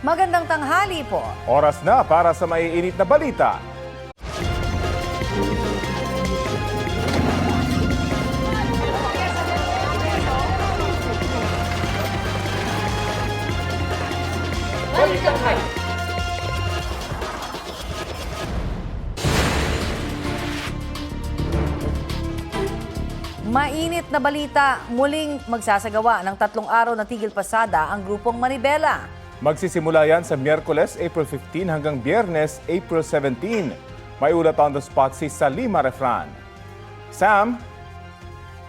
Magandang tanghali po. Oras na para sa maiinit na balita. Mainit na balita, muling magsasagawa ng 3 araw na tigil pasada ang grupong Manibela. Magsisimula yan sa Miyerkules, April 15 hanggang Biyernes, April 17. May ulat on the spot si Salima Refran. Sam?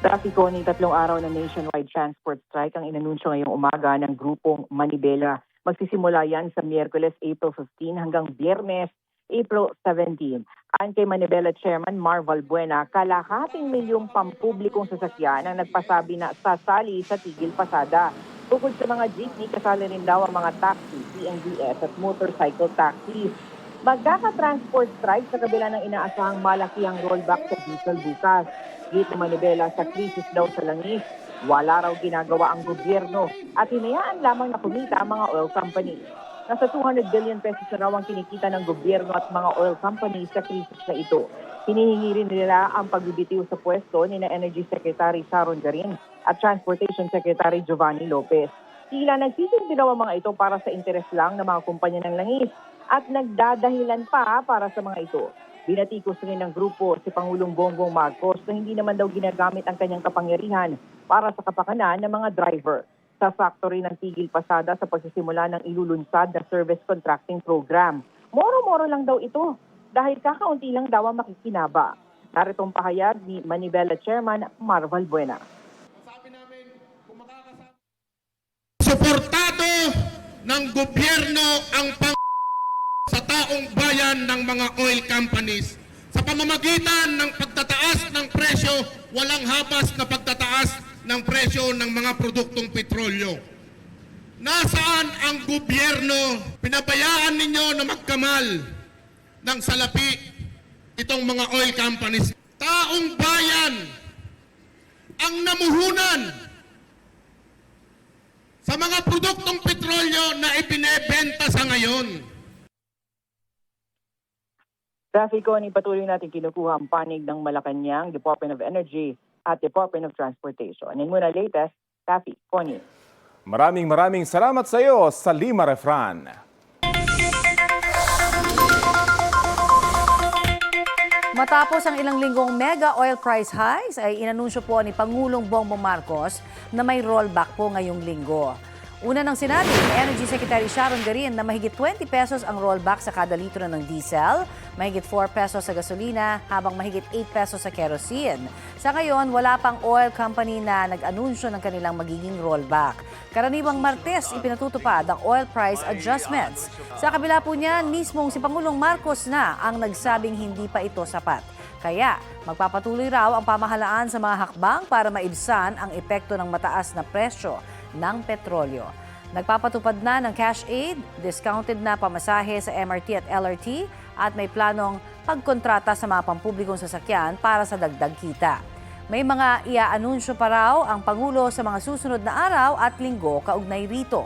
Trafiko ni 3 araw na nationwide transport strike ang inanunsyo ngayong umaga ng grupong Manibela. Magsisimula yan sa Miyerkules, April 15 hanggang Biyernes, April 17. Ayon kay Manibela Chairman Mar Valbuena, kalahating milyong pampublikong sasakyan ang nagpasabi na sasali sa tigil pasada. Bukod sa mga jeepney, kasali rin daw ang mga taxi, PNDS at motorcycle taxis. Magkaka-transport strike sa kabila ng inaasahang malakihang rollback sa diesel bukas. Git ni Manibela sa krisis daw sa langis. Wala raw ginagawa ang gobyerno at hinayaan lamang na kumita ang mga oil companies. Nasa 200 billion pesos na raw ang kinikita ng gobyerno at mga oil companies sa krisis na ito. Hinihingi rin nila ang pagbibitiw sa pwesto ni na Energy Secretary Sharon Garin at Transportation Secretary Giovanni Lopez. Tila nagsisindi daw ang mga ito para sa interes lang ng mga kumpanya ng langis at nagdadahilan pa para sa mga ito. Binatikos rin ng grupo si Pangulong Bongbong Marcos na hindi naman daw ginagamit ang kanyang kapangyarihan para sa kapakanan ng mga driver. Sa factory ng tigil pasada sa pagsisimula ng ilulunsad na service contracting program. Moro-moro lang daw ito dahil kakaunti lang daw ang makikinaba. Naritong pahayag ni Manibela Chairman Mar Valbuena. Suportado ng gobyerno ang sa taong bayan ng mga oil companies. Sa pamamagitan ng pagtataas ng presyo, walang habas na pagtataas ng presyo ng mga produktong petrolyo. Nasaan ang gobyerno? Pinabayaan ninyo na magkamal ng salapi itong mga oil companies. Taong bayan ang namuhunan sa mga produktong petrolyo na ibinebenta sa ngayon. Trafiko, ni patuloy natin kinukuha ang panig ng Malacanang, Department of Energy at Department of Transportation. And muna latest, Taffy, Connie. Maraming salamat sa iyo, Salima Refran. Matapos ang ilang linggong mega oil price highs ay inanunsyo po ni Pangulong Bongbong Marcos na may rollback po ngayong linggo. Una nang sinabi ni Energy Secretary Sharon Garin na mahigit 20 pesos ang rollback sa kada litro ng diesel, mahigit 4 pesos sa gasolina, habang mahigit 8 pesos sa kerosene. Sa ngayon, wala pang oil company na nag-anunsyo ng kanilang magiging rollback. Karaniwang Martes, ipinatutupad ang oil price adjustments. Sa kabila po niyan, mismong si Pangulong Marcos na ang nagsabing hindi pa ito sapat. Kaya, magpapatuloy raw ang pamahalaan sa mga hakbang para maibsan ang epekto ng mataas na presyo ng petrolyo. Nagpapatupad na ng cash aid, discounted na pamasahe sa MRT at LRT at may planong pagkontrata sa mga pampublikong sasakyan para sa dagdag kita. May mga iaanunsyo pa raw ang Pangulo sa mga susunod na araw at linggo kaugnay rito.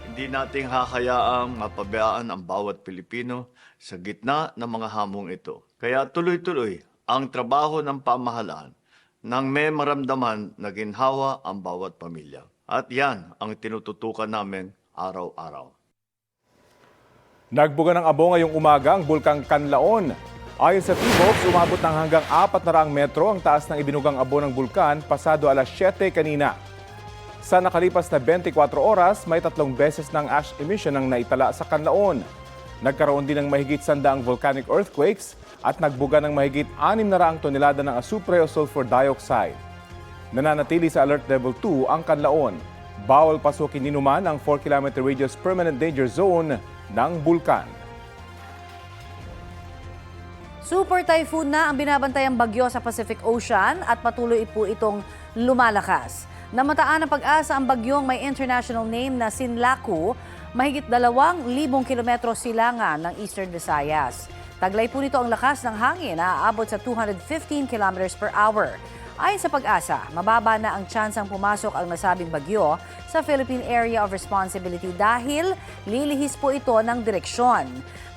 Hindi nating hahayaang mapabayaan ang bawat Pilipino sa gitna ng mga hamong ito. Kaya tuloy-tuloy ang trabaho ng pamahalaan nang may maramdaman na ginhawa ang bawat pamilya. At yan ang tinututukan namin araw-araw. Nagbuga ng abo ngayong umaga ang Bulkang Canlaon. Ayon sa T-Box, umabot ng hanggang 400 metro ang taas ng ibinugang abo ng bulkan pasado alas 7 kanina. Sa nakalipas na 24 oras, may 3 beses ng ash emission ang naitala sa Canlaon. Nagkaroon din ng mahigit 100 volcanic earthquakes at nagbuga ng mahigit 600 tonelada ng asupre o sulfur dioxide. Nananatili sa Alert Level 2 ang Canlaon. Bawal pasukin ninuman ang 4-kilometer radius permanent danger zone ng bulkan. Super typhoon na ang binabantayang bagyo sa Pacific Ocean at patuloy po itong lumalakas. Namataan ng pag-asa ang bagyong may international name na Sinlaku, mahigit 2,000 kilometro silangan ng Eastern Visayas. Taglay po nito ang lakas ng hangin na aabot sa 215 kilometers per hour. Ayon sa Pag-asa, mababa na ang tsansang pumasok ang nasabing bagyo sa Philippine Area of Responsibility dahil lilihis po ito ng direksyon.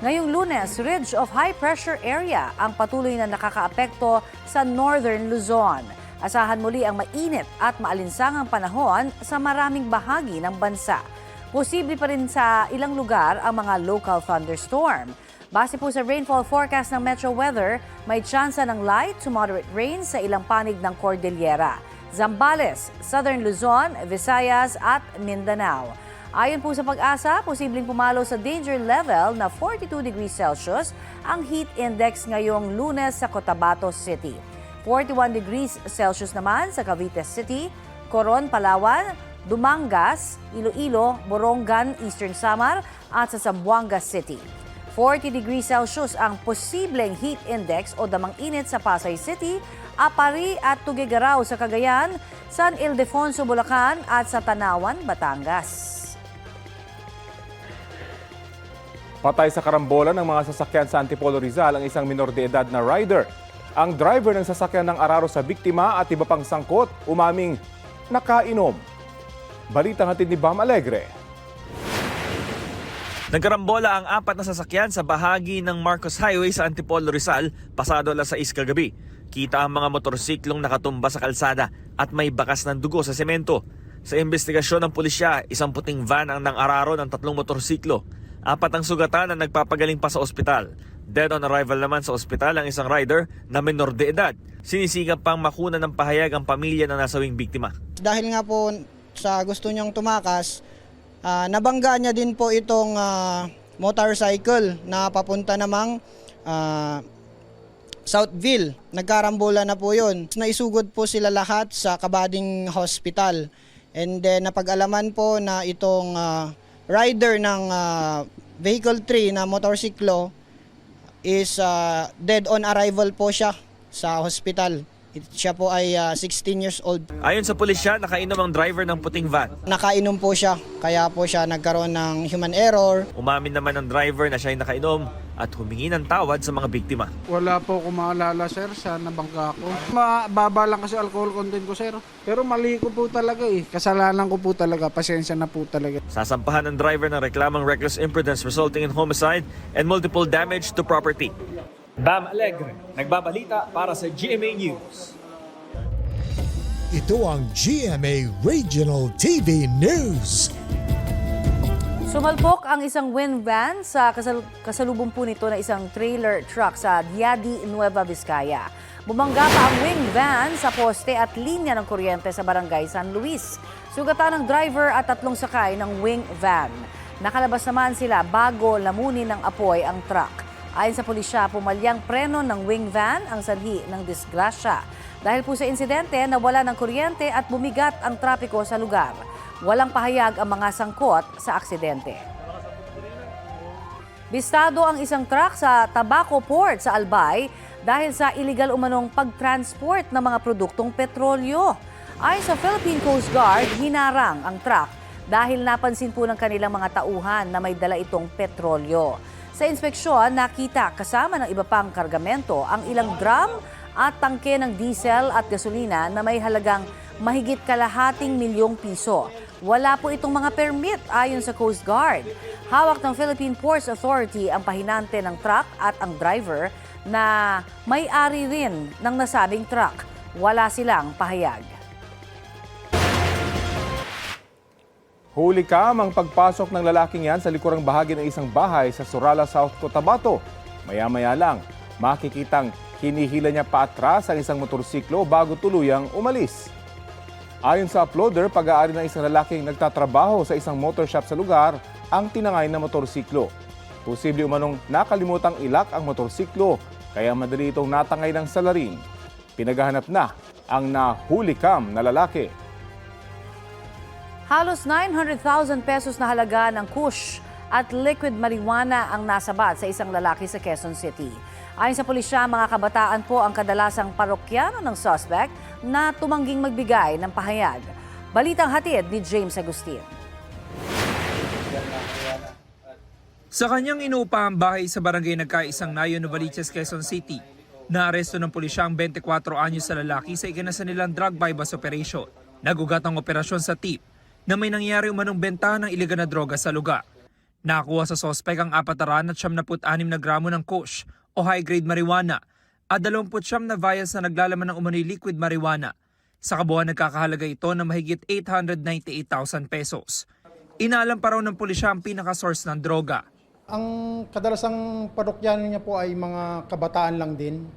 Ngayong Lunes, ridge of high pressure area ang patuloy na nakakaapekto sa Northern Luzon. Asahan muli ang mainit at maalinsangang panahon sa maraming bahagi ng bansa. Posible pa rin sa ilang lugar ang mga local thunderstorm. Base po sa rainfall forecast ng Metro Weather, may tsansa ng light to moderate rain sa ilang panig ng Cordillera, Zambales, Southern Luzon, Visayas at Mindanao. Ayon po sa Pag-asa, posibleng pumalo sa danger level na 42 degrees Celsius ang heat index ngayong Lunes sa Cotabato City. 41 degrees Celsius naman sa Cavite City, Coron, Palawan, Dumangas, Iloilo, Borongan, Eastern Samar at sa Zamboanga City. 40 degrees Celsius ang posibleng heat index o damang init sa Pasay City, Apari at Tuguegarao sa Cagayan, San Ildefonso, Bulacan at sa Tanawan, Batangas. Patay sa karambolan ng mga sasakyan sa Antipolo Rizal ang isang minor de edad na rider. Ang driver ng sasakyan ng araro sa biktima at iba pang sangkot umaming nakainom. Balitang hatid ni Bam Alegre. Nagkarambola ang 4 na sasakyan sa bahagi ng Marcos Highway sa Antipolo Rizal pasado alas 6 kagabi. Kita ang mga motorsiklong nakatumba sa kalsada at may bakas ng dugo sa semento. Sa investigasyon ng pulisya, isang puting van ang nang-araro ng 3 motorsiklo. 4 ang sugatan na nagpapagaling pa sa ospital. Dead on arrival naman sa ospital ang isang rider na menor de edad. Sinisikap pang makuna ng pahayag ang pamilya ng nasawing biktima. Dahil nga po sa gusto niyang tumakas, nabangga niya din po itong motorcycle na papunta namang Southville. Nagkarambola na po yun. Naisugod po sila lahat sa Kabading Hospital. And then napag-alaman po na itong rider ng Vehicle 3 na motorsiklo is dead on arrival po siya sa hospital. Siya po ay 16 years old. Ayon sa pulisya, nakainom ang driver ng puting van. Nakainom po siya, kaya po siya nagkaroon ng human error. Umamin naman ang driver na siya ay nakainom at humingi ng tawad sa mga biktima. Wala po ko maalala, sir, sa nabangga ko. Mababa lang kasi alcohol content ko, sir. Pero mali ko po talaga eh. Kasalanan ko po talaga. Pasensya na po talaga. Sasampahan ng driver ng reklamang reckless imprudence resulting in homicide and multiple damage to property. Bam Alegre, nagbabalita para sa GMA News. Ito ang GMA Regional TV News. Sumalpok ang isang wind van sa kasalubong po nito na isang trailer truck sa Diadi, Nueva Vizcaya. Bumangga pa ang wing van sa poste at linya ng kuryente sa barangay San Luis. Sugatan ng driver at 3 sakay ng wing van. Nakalabas naman sila bago lamunin ng apoy ang truck. Ayon sa pulisya, pumalyang preno ng wing van ang sanhi ng disgrasya. Dahil po sa insidente, nawala ng kuryente at bumigat ang trapiko sa lugar. Walang pahayag ang mga sangkot sa aksidente. Bistado ang isang truck sa Tabaco Port sa Albay dahil sa illegal umanong pagtransport ng mga produktong petrolyo. Ayon sa Philippine Coast Guard, hinarang ang truck dahil napansin po ng kanilang mga tauhan na may dala itong petrolyo. Sa inspeksyon, nakita kasama ng iba pang kargamento ang ilang drum at tangke ng diesel at gasolina na may halagang mahigit ₱250,000. Wala po itong mga permit ayon sa Coast Guard. Hawak ng Philippine Ports Authority ang pahinante ng truck at ang driver na may-ari rin ng nasabing truck. Wala silang pahayag. Huli kam ang pagpasok ng lalaking yan sa likurang bahagi ng isang bahay sa Surala, South Cotabato. Maya-maya lang, makikitang hinihila niya paatras ang isang motorsiklo bago tuluyang umalis. Ayon sa uploader, pag-aari ng isang lalaking nagtatrabaho sa isang motor shop sa lugar ang tinangay na motorsiklo. Posible umanong nakalimutang ilak ang motorsiklo kaya madali itong natangay ng salarin. Pinaghahanap na ang nahuli kam na lalaki. Halos 900,000 pesos na halaga ng kush at liquid marijuana ang nasabat sa isang lalaki sa Quezon City. Ayon sa pulisya, mga kabataan po ang kadalasang parokyano ng suspect na tumangging magbigay ng pahayag. Balitang hatid ni James Agustin. Sa kanyang inuupahang bahay sa barangay Nagkaisang Nayo, Novaliches, Quezon City, Naaresto ng pulisya ang 24 anyos sa lalaki sa ikinasa nilang drug bypass operation. Nagugat ang operasyon sa tip na may nangyari umanong bentahan ng iligal na droga sa lugar. Nakakuha sa sospek ang 476 na gramo ng kush o high-grade marijuana at 29 na vials na naglalaman ng umano'y liquid marijuana. Sa kabuuan nagkakahalaga ito ng mahigit 898,000 pesos. Inaalam pa raw ng pulisya ang pinaka-source ng droga. Ang kadalasang parokyano niya po ay mga kabataan lang din.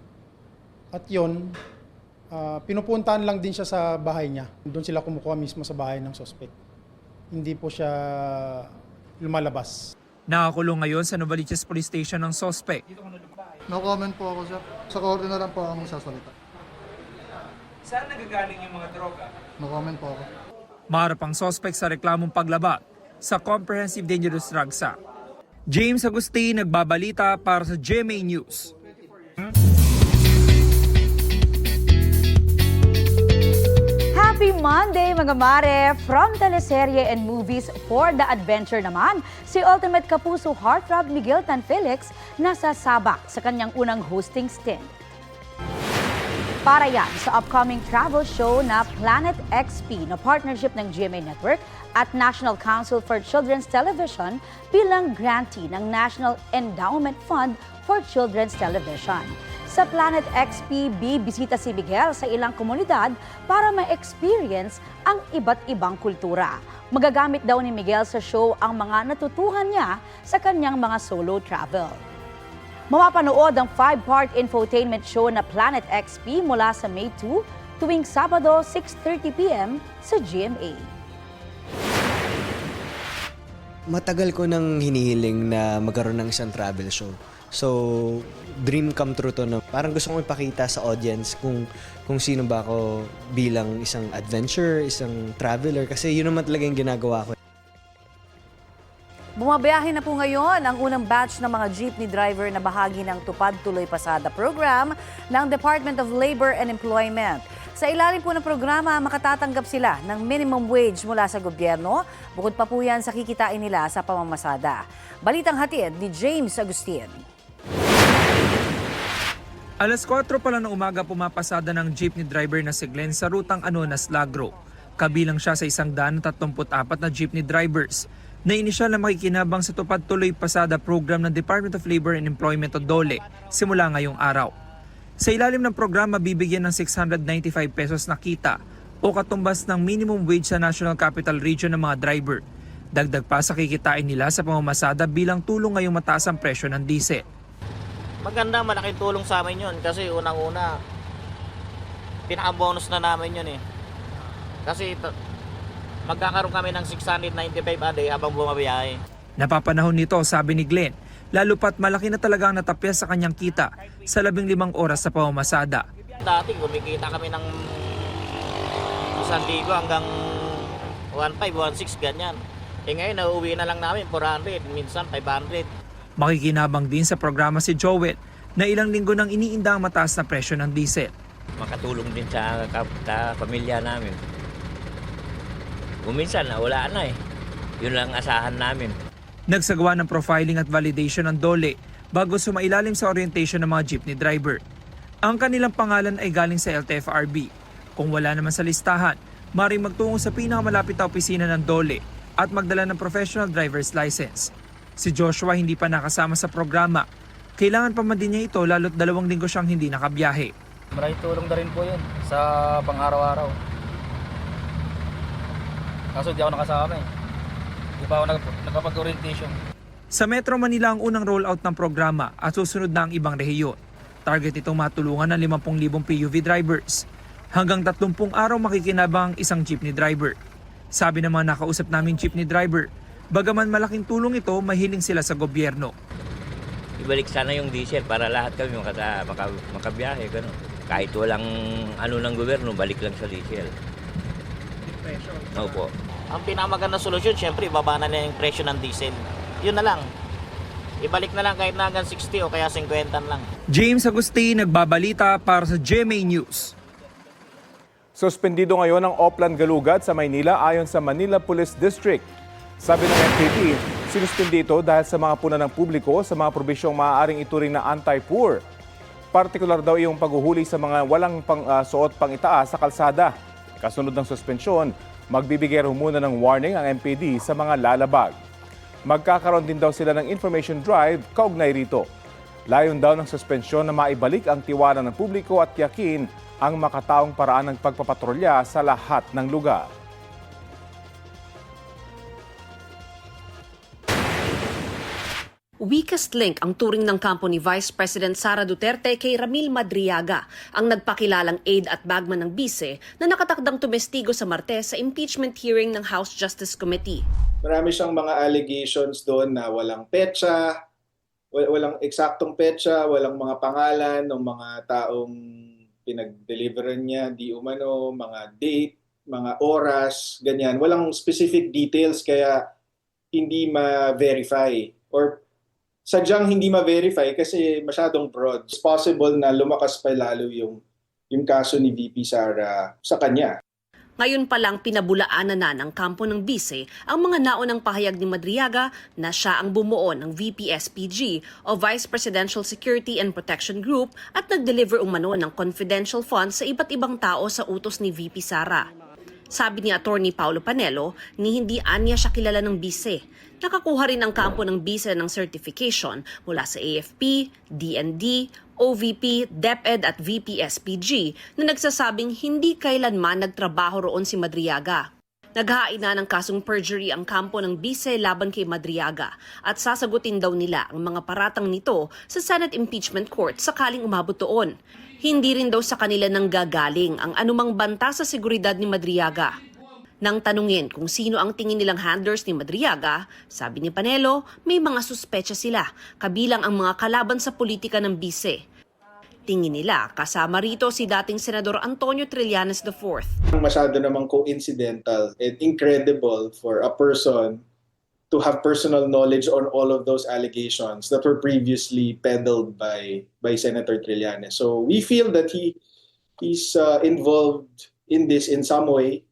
At yun, pinupuntahan lang din siya sa bahay niya. Doon sila kumukuha mismo sa bahay ng suspect. Hindi po siya lumalabas. Nakakulong ngayon sa Novaliches Police Station ng suspect. No comment po ako, sir. Sa korte na lang po ako magsasalita. Saan nagagaling yung mga droga? No comment po ako. Maharap ang suspect sa reklamong paglabag sa Comprehensive Dangerous Drugs Act. James Agustin, nagbabalita para sa GMA News. Happy Monday mga mare! From teleserye and movies for the adventure naman, si Ultimate Kapuso heartthrob Miguel Tan Felix nasa Sabak sa kanyang unang hosting stint. Para yan sa upcoming travel show na Planet XP na partnership ng GMA Network at National Council for Children's Television bilang grantee ng National Endowment Fund for Children's Television. Sa Planet XP, bibisita si Miguel sa ilang komunidad para ma-experience ang iba't ibang kultura. Magagamit daw ni Miguel sa show ang mga natutuhan niya sa kanyang mga solo travel. Mapapanood ang 5-part infotainment show na Planet XP mula sa May 2 tuwing Sabado 6:30 p.m. sa GMA. Matagal ko nang hinihiling na magkaroon ng isang travel show. So, dream come true to na parang gusto kong ipakita sa audience kung sino ba ako bilang isang adventurer, isang traveler kasi yun naman talaga yung ginagawa ko. Bumabiyahe na po ngayon ang unang batch ng mga jeepney driver na bahagi ng Tupad Tuloy Pasada program ng Department of Labor and Employment. Sa ilalim po ng programa, makatatanggap sila ng minimum wage mula sa gobyerno. Bukod pa po yan sa kikitain nila sa pamamasada. Balitang hatid ni James Agustin. Alas 4 pa lang ng umaga pumapasada ng jeepney driver na si Glenn sa rutang Anonas Lagro. Kabilang siya sa 134 na jeepney drivers na inisyal na makikinabang sa Tupad Tuloy Pasada program ng Department of Labor and Employment o DOLE simula ngayong araw. Sa ilalim ng programa, bibigyan ng 695 pesos na kita o katumbas ng minimum wage sa National Capital Region ng mga driver. Dagdag pa sa kikitain nila sa pamamasada bilang tulong ngayong mataas ang presyo ng diesel. Maganda, malaking tulong sa amin yun kasi unang-una, pinaka-bonus na namin yun eh. Kasi magkakaroon kami ng 695 a day habang bumabiyahe. Napapanahon nito, sabi ni Glenn, lalo pat malaki na talaga ang natapyas sa kanyang kita sa 15 oras sa pamamasada. Dati kumikita kami ng 1,000 hanggang 1,500, 1,600 ganyan. Ngayon nauuwi na lang namin 400, minsan 500. Makikinabang din sa programa si Joel na ilang linggo nang iniinda ang mataas na presyo ng diesel. Makatulong din sa pamilya namin. Kuminsan wala na eh. Yun lang asahan namin. Nagsagawa ng profiling at validation ng DOLE bago sumailalim sa orientation ng mga jeepney driver. Ang kanilang pangalan ay galing sa LTFRB. Kung wala naman sa listahan, maaaring magtungo sa pinakamalapit na opisina ng DOLE at magdala ng professional driver's license. Si Joshua hindi pa nakasama sa programa. Kailangan pa man din niya ito lalo't 2 linggo siyang hindi nakabiyahe. Maraming tulong na rin po yun sa pang-araw-araw. Kaso di ako nakasama eh. Di pa ako nagpapag-orientation. Sa Metro Manila ang unang rollout ng programa at susunod na ang ibang rehiyon. Target itong matulungan ng 50,000 PUV drivers. Hanggang 30 araw makikinabang ang isang jeepney driver. Sabi ng mga nakausap naming jeepney driver, bagaman malaking tulong ito, mahiling sila sa gobyerno. Ibalik sana yung diesel para lahat kami makabiyahe. Ganun. Kahit walang ng gobyerno, balik lang sa diesel. Opo. Ang pinakamaganda solusyon, syempre, ibaba na yung presyo ng diesel. Yun na lang. Ibalik na lang kahit na hanggang 60 o kaya 50 lang. James Agustin, nagbabalita para sa GMA News. Suspendido ngayon ang Oplan Galugad sa Maynila ayon sa Manila Police District. Sabi ng MPP, sinuspindi ito dahil sa mga puna ng publiko sa mga probisyong maaaring ituring na anti-poor. Partikular daw yung paghuhuli sa mga walang suot pang itaas sa kalsada. Kasunod ng suspensyon, magbibigay raw muna ng warning ang MPD sa mga lalabag. Magkakaroon din daw sila ng information drive kaugnay rito. Layon daw ng suspensyon na maibalik ang tiwala ng publiko at tiyakin ang makataong paraan ng pagpapatrolya sa lahat ng lugar. Weakest link ang turing ng kampo ni Vice President Sara Duterte kay Ramil Madriaga, ang nagpakilalang aide at bagman ng bise na nakatakdang tumestigo sa Martes sa impeachment hearing ng House Justice Committee. Marami siyang mga allegations doon na walang petsa, walang eksaktong petsa, walang mga pangalan ng mga taong pinag-deliveran niya, di umano, mga date, mga oras, ganyan. Walang specific details kaya hindi ma-verify or sadyang hindi ma-verify kasi masyadong broad. It's possible na lumakas pa lalo yung kaso ni VP Sara sa kanya. Ngayon pa lang pinabulaanan na ng kampo ng bise ang mga naunang pahayag ni Madriaga na siya ang bumuo ng VP-SPG o Vice Presidential Security and Protection Group at nag-deliver umano ng confidential funds sa iba't ibang tao sa utos ni VP Sara. Sabi ni Attorney Paulo Panelo ni hindi anya siya kilala ng bise. Nakakuha rin ang kampo ng bise ng certification mula sa AFP, DND, OVP, DepEd at VP-SPG na nagsasabing hindi kailanman nagtrabaho roon si Madriaga. Naghain na ng kasong perjury ang kampo ng bise laban kay Madriaga at sasagutin daw nila ang mga paratang nito sa Senate Impeachment Court sakaling umabot doon. Hindi rin daw sa kanila nang gagaling ang anumang banta sa seguridad ni Madriaga. Nang tanungin kung sino ang tingin nilang handlers ni Madriaga, sabi ni Panelo, may mga suspetsya sila, kabilang ang mga kalaban sa politika ng bise. Tingin nila, kasama rito si dating Senador Antonio Trillanes IV. Masyado namang coincidental and incredible for a person to have personal knowledge on all of those allegations that were previously peddled by Senator Trillanes. So we feel that he's involved in this in some way,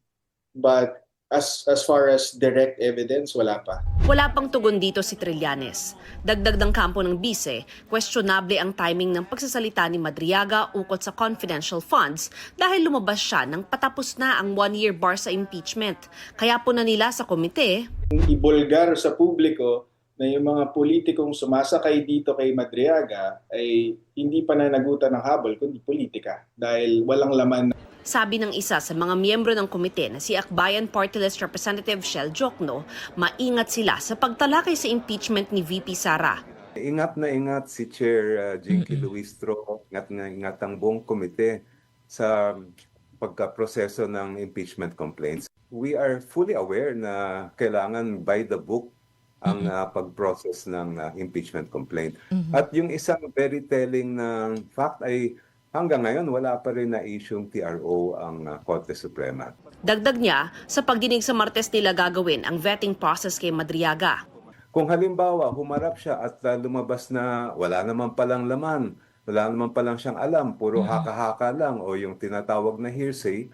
but as far as direct evidence, wala pa. Wala pang tugon dito si Trillanes. Dagdag ng kampo ng bise, questionable ang timing ng pagsasalita ni Madriaga ukol sa confidential funds dahil lumabas siya nang patapos na ang 1-year bar sa impeachment. Kaya po na nila sa komite, ibulgar sa publiko na yung mga politikong sumasakay dito kay Madriaga ay hindi pananagutan ng habol kundi politika dahil walang laman. Sabi ng isa sa mga miyembro ng komite na si Akbayan Party List Representative Shell Jokno, maingat sila sa pagtalakay sa impeachment ni VP Sara. Ingat na ingat si Chair Jinky Luistro, ingat na ingat ang buong komite sa pagkaproseso ng impeachment complaints. We are fully aware na kailangan by the book ang pag-process ng impeachment complaint. At yung isang very telling na fact ay hanggang ngayon, wala pa rin na isyong TRO ang Korte Suprema. Dagdag niya, sa pagdinig sa Martes nila gagawin ang vetting process kay Madriaga. Kung halimbawa, humarap siya at lumabas na wala naman palang laman, wala naman palang siyang alam, puro haka-haka lang o yung tinatawag na hearsay,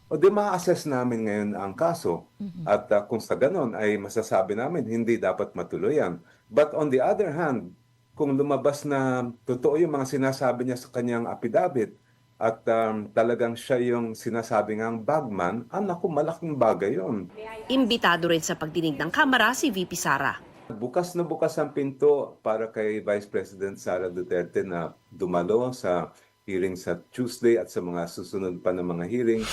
o di ma-assess namin ngayon ang kaso. At kung sa ganon ay masasabi namin, hindi dapat matuloy yan. But on the other hand, kung lumabas na totoo yung mga sinasabi niya sa kanyang affidavit at talagang siya yung sinasabi ngang bagman, naku, malaking bagay yun. Imbitado rin sa pagdinig ng Kamara si VP Sara. Bukas na bukas ang pinto para kay Vice President Sara Duterte na dumalo sa hearing sa Tuesday at sa mga susunod pa na mga hearing.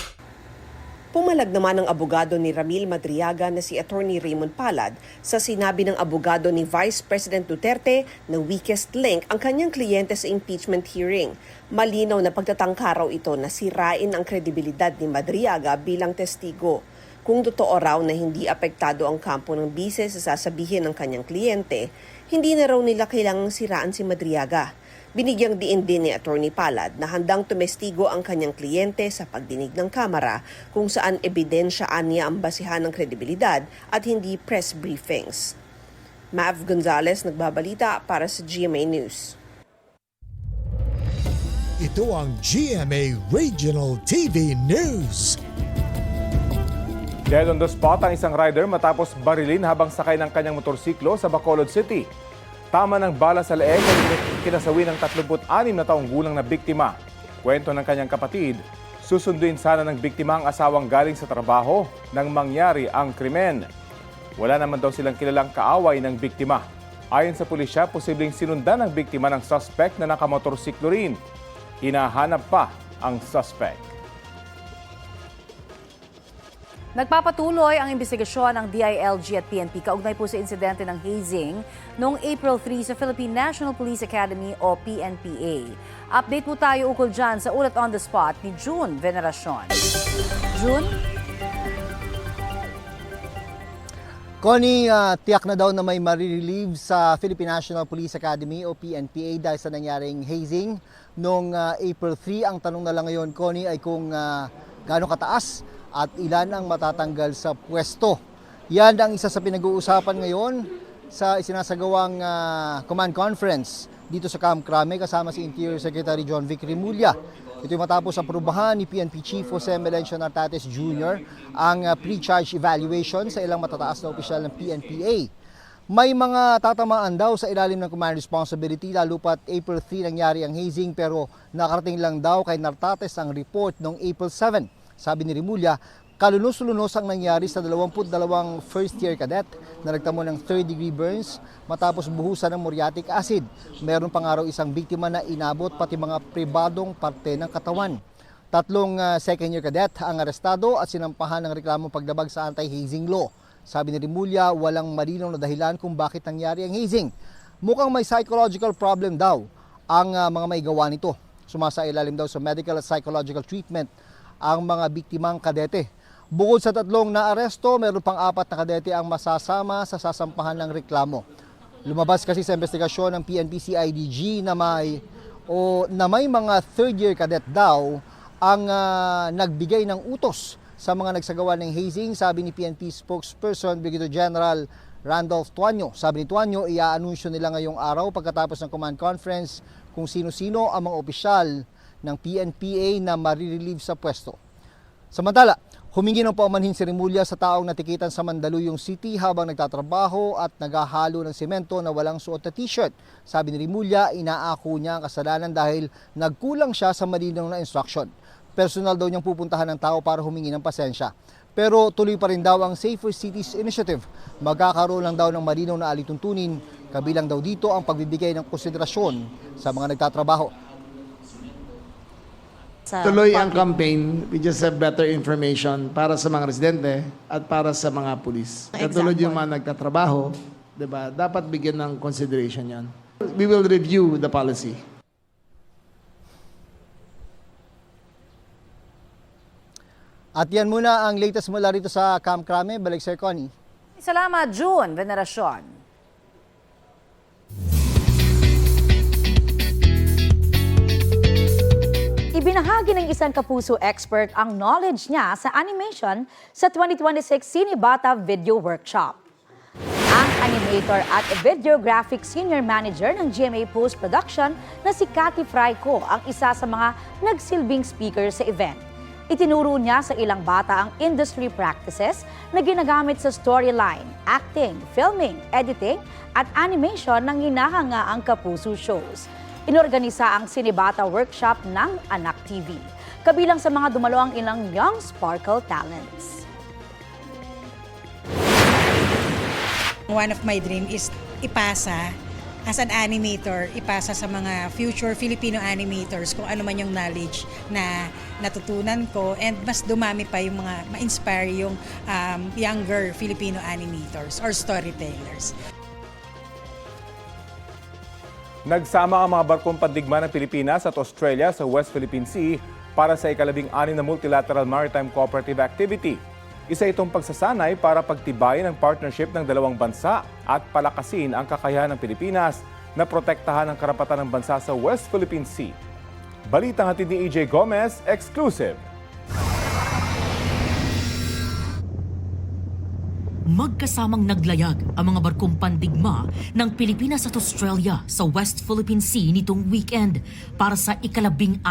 Pumalag naman ang abogado ni Ramil Madriaga na si Attorney Raymond Palad sa sinabi ng abogado ni Vice President Duterte na weakest link ang kanyang kliyente sa impeachment hearing. Malinaw na pagtatangka raw ito na sirain ang kredibilidad ni Madriaga bilang testigo. Kung totoo raw na hindi apektado ang kampo ng bise sa sasabihin ng kanyang kliyente, hindi na raw nila kailangang siraan si Madriaga. Binigyang diin din ni Attorney Palad na handang tumestigo ang kanyang kliyente sa pagdinig ng Kamara kung saan ebidensyaan niya ang basihan ng kredibilidad at hindi press briefings. Mav Gonzalez nagbabalita para sa GMA News. Ito ang GMA Regional TV News. Dead on the spot ang isang rider matapos barilin habang sakay ng kanyang motorsiklo sa Bacolod City. Tama ng bala sa leeg ang kinasawi ng 36 na taong gulang na biktima. Kwento ng kanyang kapatid, susunduin sana ng biktima ang asawang galing sa trabaho nang mangyari ang krimen. Wala naman daw silang kilalang kaaway ng biktima. Ayon sa pulisya, posibleng sinundan ng biktima ng suspect na nakamotorsiklo rin. Hinahanap pa ang suspect. Nagpapatuloy ang investigasyon ng DILG at PNP kaugnay po sa insidente ng hazing noong April 3 sa Philippine National Police Academy o PNPA. Update po tayo ukol dyan sa ulat on the spot ni June Veneracion. June? Connie, tiyak na daw na may marirelieve sa Philippine National Police Academy o PNPA dahil sa nangyaring hazing noong April 3. Ang tanong na lang ngayon, Connie, ay kung gaano kataas at ilan ang matatanggal sa pwesto. Yan ang isa sa pinag-uusapan ngayon sa isinasagawang command conference dito sa Camp Crame kasama si Interior Secretary John Vic Remulla. Ito'y matapos aprubahan ni PNP Chief Jose Melencio Nartates Jr. ang pre-charge evaluation sa ilang matataas na opisyal ng PNPA. May mga tatamaan daw sa ilalim ng command responsibility lalo pat April 3 nangyari ang hazing pero nakarating lang daw kay Nartates ang report noong April 7. Sabi ni Remulla, kalunos-lunos ang nangyari sa 22 first-year cadet na nagtamo ng third-degree burns matapos buhusan ng muriatic acid. Meron pang araw isang biktima na inabot pati mga pribadong parte ng katawan. 3 second-year cadet ang arestado at sinampahan ng reklamong paglabag sa anti-hazing law. Sabi ni Remulla, walang malinaw na dahilan kung bakit nangyari ang hazing. Mukhang may psychological problem daw ang mga may gawa nito. Sumasailalim daw sa medical at psychological treatment ang mga biktimang kadete. Bukod sa 3 na aresto, meron pang 4 na kadete ang masasama sa sasampahan ng reklamo. Lumabas kasi sa investigasyon ng PNP-CIDG na may mga third-year cadet daw ang nagbigay ng utos sa mga nagsagawa ng hazing, sabi ni PNP spokesperson Brigadier General Randolph Tuanyo. Sabi ni Tuanyo, i-aanunsyo nila ngayong araw pagkatapos ng command conference kung sino-sino ang mga opisyal ng PNPA na marirelieve sa pwesto. Samantala, humingi ng paumanhin si Remulla sa taong natikitan sa Mandaluyong City habang nagtatrabaho at naghahalo ng semento na walang suot na t-shirt. Sabi ni Remulla, inaako niya ang kasalanan dahil nagkulang siya sa malinaw na instruction. Personal daw niyang pupuntahan ng tao para humingi ng pasensya. Pero tuloy pa rin daw ang Safer Cities Initiative. Magkakaroon lang daw ng malinaw na alituntunin, kabilang daw dito ang pagbibigay ng konsiderasyon sa mga nagtatrabaho. Tuloy ang campaign, we just have better information para sa mga residente at para sa mga pulis. Katulad yung mga nagtatrabaho, diba, dapat bigyan ng consideration yan. We will review the policy. At yan muna ang latest mula rito sa Camp Crame. Balik Sir Connie. Salamat, June Veneracion. Ibinahagi ng isang kapuso expert ang knowledge niya sa animation sa 2026 Cinebata Video Workshop. Ang animator at videographic senior manager ng GMA Post Production na si Cathy Fraico ang isa sa mga nagsilbing speaker sa event. Itinuro niya sa ilang bata ang industry practices na ginagamit sa storyline, acting, filming, editing at animation ng hinahangaang kapuso shows. Inorganisa ang Cinebata Workshop ng Anak TV. Kabilang sa mga dumalo ang ilang young sparkle talents. One of my dream is ipasa as an animator, ipasa sa mga future Filipino animators kung ano man yung knowledge na natutunan ko and mas dumami pa yung mga ma-inspire yung younger Filipino animators or storytellers. Nagsama ang mga barkong pandigma ng Pilipinas at Australia sa West Philippine Sea para sa ika-16 na Multilateral Maritime Cooperative Activity. Isa itong pagsasanay para pagtibayin ang partnership ng dalawang bansa at palakasin ang kakayahan ng Pilipinas na protektahan ang karapatan ng bansa sa West Philippine Sea. Balitang hatid ni EJ Gomez, exclusive. Magkasamang naglayag ang mga barkong pandigma ng Pilipinas at Australia sa West Philippine Sea nitong weekend para sa ika-16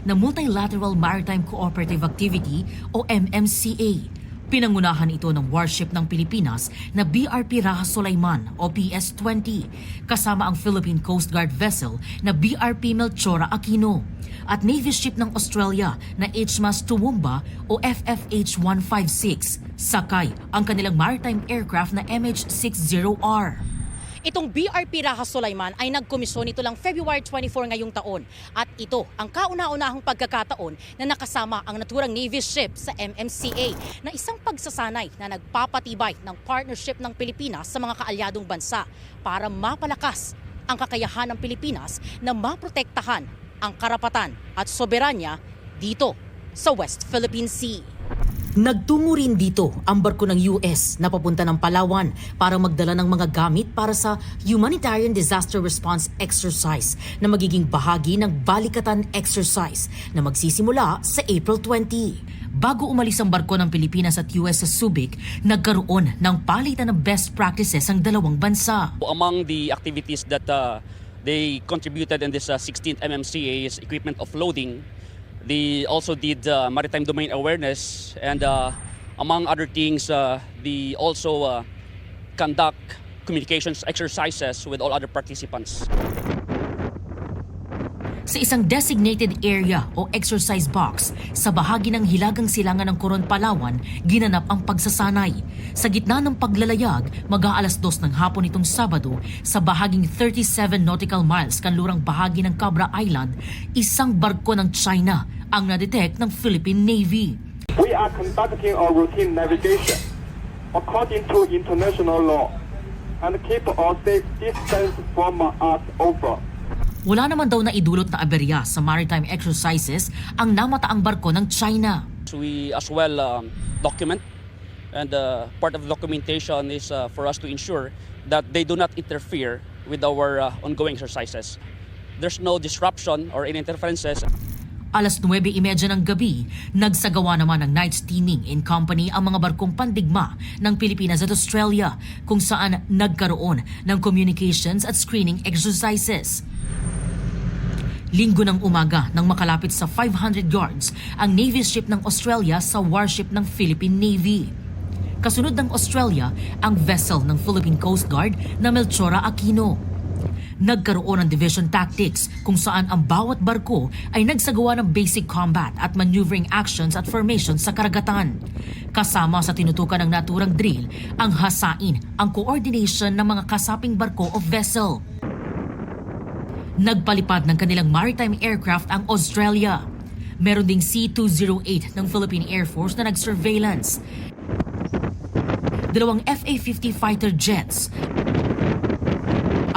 na Multilateral Maritime Cooperative Activity o MMCA. Pinangunahan ito ng warship ng Pilipinas na BRP Raha Sulaiman o PS-20 kasama ang Philippine Coast Guard vessel na BRP Melchora Aquino at Navy ship ng Australia na HMAS Toowoomba o FFH-156 sakay ang kanilang maritime aircraft na MH-60R. Itong BRP Raha Sulaiman ay nagkomisyon nito lang February 24 ngayong taon at ito ang kauna-unahang pagkakataon na nakasama ang naturang Navy ship sa MMCA na isang pagsasanay na nagpapatibay ng partnership ng Pilipinas sa mga kaalyadong bansa para mapalakas ang kakayahan ng Pilipinas na maprotektahan ang karapatan at soberanya dito sa West Philippine Sea. Nagtungo rin dito ang barko ng US na papunta ng Palawan para magdala ng mga gamit para sa Humanitarian Disaster Response Exercise na magiging bahagi ng Balikatan Exercise na magsisimula sa April 20. Bago umalis ang barko ng Pilipinas at US sa Subic, nagkaroon ng palitan ng best practices ang dalawang bansa. Among the activities that they contributed in this 16th MMCA is equipment offloading. They also did maritime domain awareness and among other things, they also conduct communications exercises with all other participants. Sa isang designated area o exercise box sa bahagi ng Hilagang Silangan ng Coron, Palawan, ginanap ang pagsasanay. Sa gitna ng paglalayag, mag-aalas 2 ng hapon itong Sabado, sa bahaging 37 nautical miles kanlurang bahagi ng Cabra Island, isang barko ng China ang na-detect ng Philippine Navy. We are conducting a routine navigation according to international law and keep a safe distance from us over. Wala naman daw na idulot na aberya sa maritime exercises ang namataang barko ng China. We as well document and part of the documentation is for us to ensure that they do not interfere with our ongoing exercises. There's no disruption or any interferences. Alas 9:30 ng gabi, nagsagawa naman ng night steaming in company ang mga barkong pandigma ng Pilipinas at Australia kung saan nagkaroon ng communications at screening exercises. Linggo ng umaga nang makalapit sa 500 yards ang Navy ship ng Australia sa warship ng Philippine Navy. Kasunod ng Australia ang vessel ng Philippine Coast Guard na Melchora Aquino. Nagkaroon ng division tactics kung saan ang bawat barko ay nagsagawa ng basic combat at maneuvering actions at formations sa karagatan. Kasama sa tinutukan ng naturang drill ang hasain ang coordination ng mga kasaping barko o vessel. Nagpalipad ng kanilang maritime aircraft ang Australia. Meron ding C-208 ng Philippine Air Force na nag-surveillance. Dalawang FA-50 fighter jets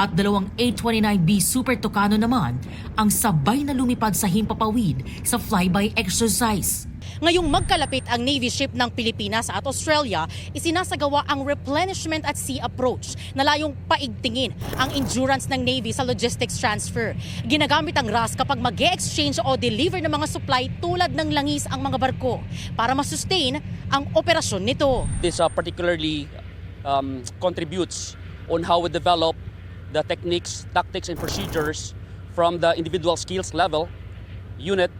at dalawang A-29B Super Tucano naman ang sabay na lumipad sa himpapawid sa flyby exercise. Ngayong magkalapit ang Navy ship ng Pilipinas at Australia, isinasagawa ang replenishment at sea approach na layong paigtingin ang endurance ng Navy sa logistics transfer. Ginagamit ang RAS kapag mag-e-exchange o deliver ng mga supply tulad ng langis ang mga barko para masustain ang operasyon nito. This particularly contributes on how we develop the techniques, tactics, and procedures from the individual skills level, unit,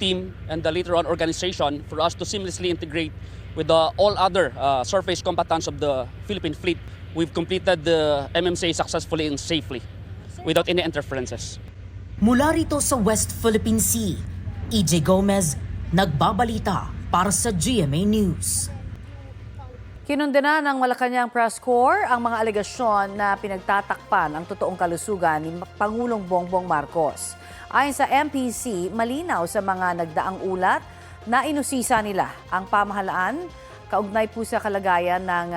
team, and the later on organization for us to seamlessly integrate with all other surface combatants of the Philippine fleet. We've completed the MMCA successfully and safely without any interferences. Mula rito sa West Philippine Sea, EJ Gomez, nagbabalita para sa GMA News. Kinundena ng Malacanang Press Corps ang mga alegasyon na pinagtatakpan ang totoong kalusugan ni Pangulong Bongbong Marcos. Ayon sa MPC, malinaw sa mga nagdaang ulat na inusisa nila ang pamahalaan kaugnay po sa kalagayan ng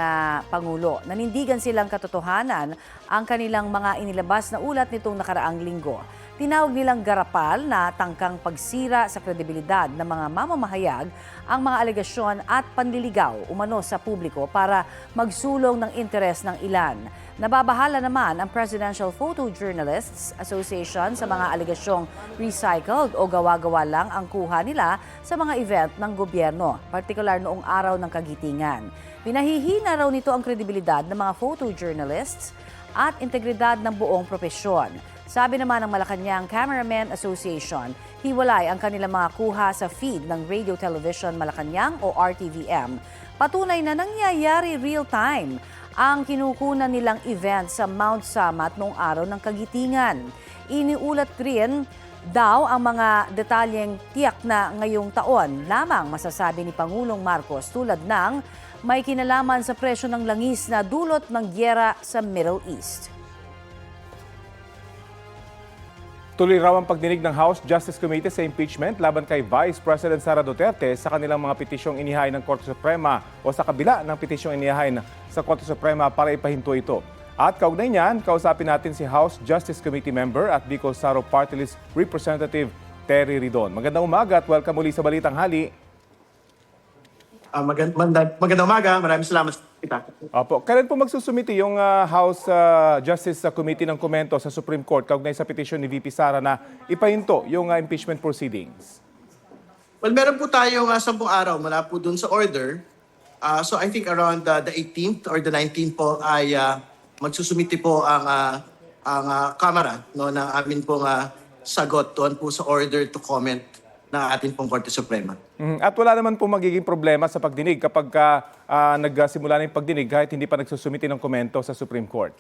Pangulo. Nanindigan silang katotohanan ang kanilang mga inilabas na ulat nitong nakaraang linggo. Tinawag nilang garapal na tangkang pagsira sa kredibilidad ng mga mamamahayag ang mga alegasyon at panliligaw umano sa publiko para magsulong ng interes ng ilan. Nababahala naman ang Presidential Photojournalists Association sa mga alegasyong recycled o gawa-gawa lang ang kuha nila sa mga event ng gobyerno, partikular noong araw ng kagitingan. Pinahihina raw nito ang kredibilidad ng mga photojournalists at integridad ng buong propesyon. Sabi naman ng Malacanang Cameramen Association, hiwalay ang kanilang mga kuha sa feed ng Radio Television Malacanang o RTVM patunay na nangyayari real-time ang kinukunan nilang event sa Mount Samat noong araw ng Kagitingan. Iniulat rin daw ang mga detalyeng tiyak na ngayong taon lamang masasabi ni Pangulong Marcos tulad ng may kinalaman sa presyo ng langis na dulot ng gyera sa Middle East. Tuloy raw ang pagdinig ng House Justice Committee sa impeachment laban kay Vice President Sara Duterte sa kanilang mga petisyong inihain ng Korte Suprema o sa kabila ng petisyong inihain sa Korte Suprema para ipahinto ito. At kaugnay niyan, kausapin natin si House Justice Committee member at Bicol Saro Party List Representative Terry Ridon. Magandang umaga at welcome muli sa Balitang Hali. Magandang umaga, maraming salamat kita. Opo, kailan po magsusumiti yung House Justice Committee ng komento sa Supreme Court kaugnay sa petisyon ni VP Sara na ipahinto yung impeachment proceedings? Well, meron po tayong 10 araw mula po dun sa order. So I think around the 18th or the 19th po ay magsusumiti po ang Kamara no, ng amin pong sagot doon po sa order to comment ng ating pong Korte Suprema. At wala naman po magiging problema sa pagdinig kapag nagsimula na yung pagdinig kahit hindi pa nagsusumiti ng komento sa Supreme Court?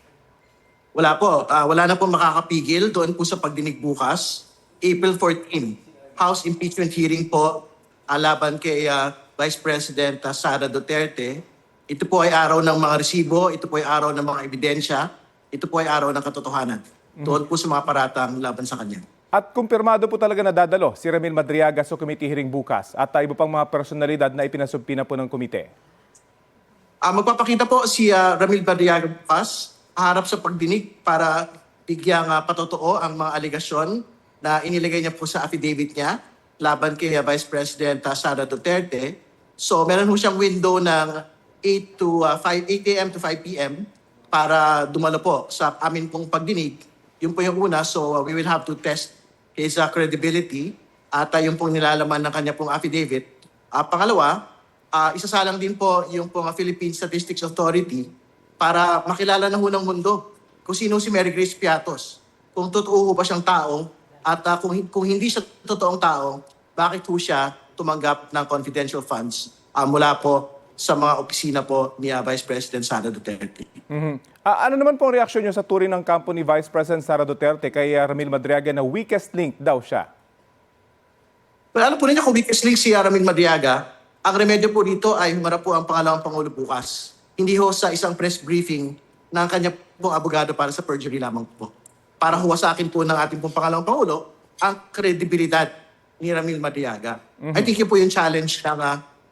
Wala po. Wala na po makakapigil doon po sa pagdinig bukas. April 14, House impeachment hearing po laban kay Vice President Sara Duterte. Ito po ay araw ng mga resibo, ito po ay araw ng mga ebidensya, ito po ay araw ng katotohanan. Doon po sa mga paratang laban sa kanya. At kumpirmado po talaga na dadalo si Ramil Madriaga sa committee hearing bukas at iba pang mga personalidad na ipinasubpi na po ng komite. Magpapakita po si Ramil Madriaga bukas harap sa pagdinig para bigyang patotoo ang mga aligasyon na inilagay niya po sa affidavit niya laban kay Vice President Sara Duterte. So meron po siyang window ng 8 a.m. to 5 p.m. para dumalo po sa amin pong pagdinig. Yun po yung una, so we will have to test his credibility at yung pong nilalaman ng kanya pong affidavit. Pangalawa, isasalang din po yung pong Philippine Statistics Authority para makilala na ho ng mundo kung sino si Mary Grace Piatos, kung totoo ba siyang tao at kung hindi siya totoong tao, bakit ho siya tumanggap ng confidential funds mula po sa mga opisina po ni Vice President Sara Duterte. Ano naman po ang reaksyon niyo sa turing ng kampo ni Vice President Sara Duterte kay Ramil Madriaga na weakest link daw siya? Well, ano po ninyo kung weakest link si Ramil Madriaga? Ang remedyo po dito ay humarap po ang pangalawang Pangulo bukas. Hindi ho sa isang press briefing ng kanya pong abogado para sa perjury lamang po. Para huwasakin po ng ating pong pangalawang Pangulo ang kredibilidad ni Ramil Madriaga. I think yun po yung challenge ng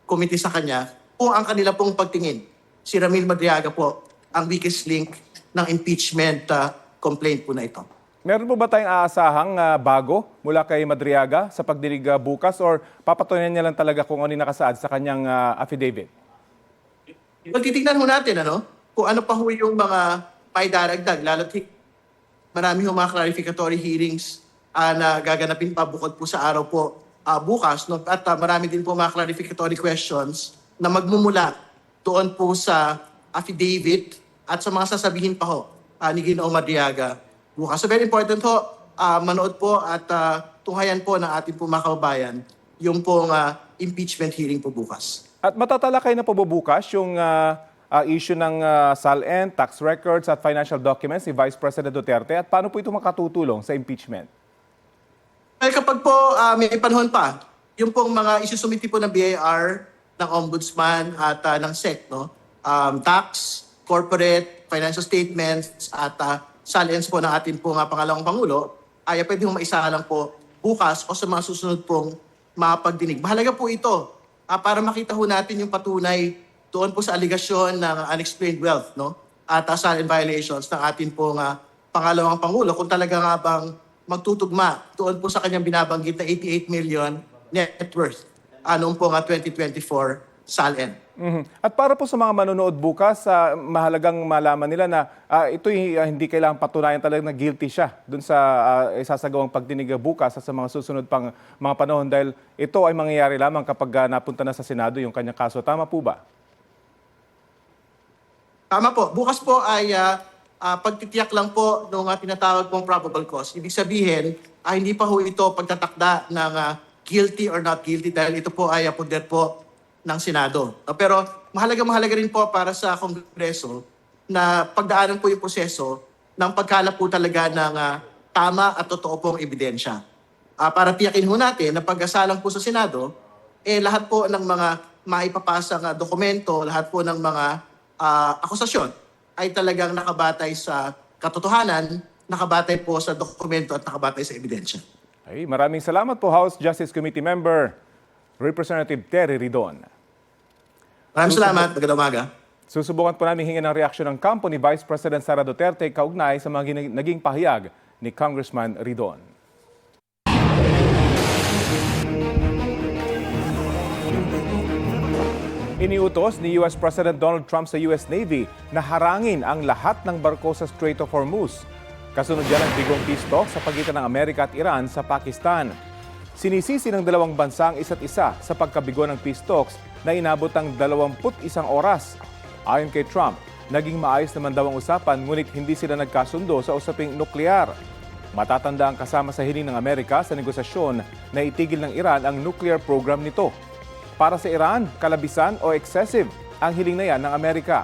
committee sa kanya kung ang kanila pong pagtingin. Si Ramil Madriaga po ang weakest link ng impeachment complaint po na ito. Meron po ba tayong aasahang bago mula kay Madriaga sa pagdinig bukas or papatunayan niya lang talaga kung ano yung nakasaad sa kanyang affidavit? Magtitignan mo natin kung ano pa ho yung mga paidaragdag. Lalo't marami ho mga clarificatory hearings na gaganapin pa bukod po sa araw po bukas. No? At marami din po mga clarificatory questions na magmumula doon po sa affidavit at sa mga sasabihin pa ho ni Ginoong Madriaga bukas. So very important ho, manood po at tunghayan po ng ating po mga kababayan yung pong impeachment hearing po bukas. At matatalakay na po bukas yung issue ng SALN, tax records at financial documents ni Vice President Duterte at paano po ito makatutulong sa impeachment? Well, kapag po may panahon pa, yung pong mga isusumiti po ng BIR, ng Ombudsman at ng SEC, tax, corporate, financial statements at SALNs po ng ating pong pangalawang Pangulo ay pwede mong maisalang po bukas o sa mga susunod pong mapagdinig. Mahalaga po ito para makita ho natin yung patunay doon po sa aligasyon ng unexplained wealth at SALN violations ng ating pong pangalawang Pangulo kung talaga nga bang magtutugma doon po sa kanyang binabanggit na 88 million net worth noong po 2024 SALN. At para po sa mga manonood bukas, mahalagang malaman nila na ito hindi kailangang patunayan talaga na guilty siya dun sa isasagawang pagdinig bukas at sa mga susunod pang mga panahon dahil ito ay mangyayari lamang kapag napunta na sa Senado yung kanyang kaso. Tama po ba? Tama po. Bukas po ay pagtitiyak lang po nung tinatawag pong probable cause. Ibig sabihin, hindi pa ho ito pagtatakda ng guilty or not guilty dahil ito po ay poder po ng Senado. Pero mahalaga rin po para sa Kongreso na pagdaanan po yung proseso ng pagkalap po talaga ng tama at totoo pong ebidensya. Para tiyakin ho natin na pagkasalang po sa Senado, lahat po ng mga maipapasang dokumento, lahat po ng mga akusasyon ay talagang nakabatay sa katotohanan, nakabatay po sa dokumento at nakabatay sa ebidensya. Ay, maraming salamat po, House Justice Committee Member Representative Terry Ridon. Maraming salamat. Magandang umaga. Susubukan po namin hingin ang reaksyon ng kampo ni Vice President Sara Duterte kaugnay sa mga naging pahayag ni Congressman Ridon. Iniutos ni US President Donald Trump sa US Navy na harangin ang lahat ng barko sa Strait of Hormuz. Kasunod yan ang bigong peace talk sa pagitan ng Amerika at Iran sa Pakistan. Sinisisi ng dalawang bansa ang isa't isa sa pagkabigo ng peace talks na inabot ang 21 oras. Ayon kay Trump, naging maayos naman daw ang usapan ngunit hindi sila nagkasundo sa usaping nuklear. Matatanda ang kasama sa hiling ng Amerika sa negosasyon na itigil ng Iran ang nuclear program nito. Para sa Iran, kalabisan o excessive ang hiling na yan ng Amerika.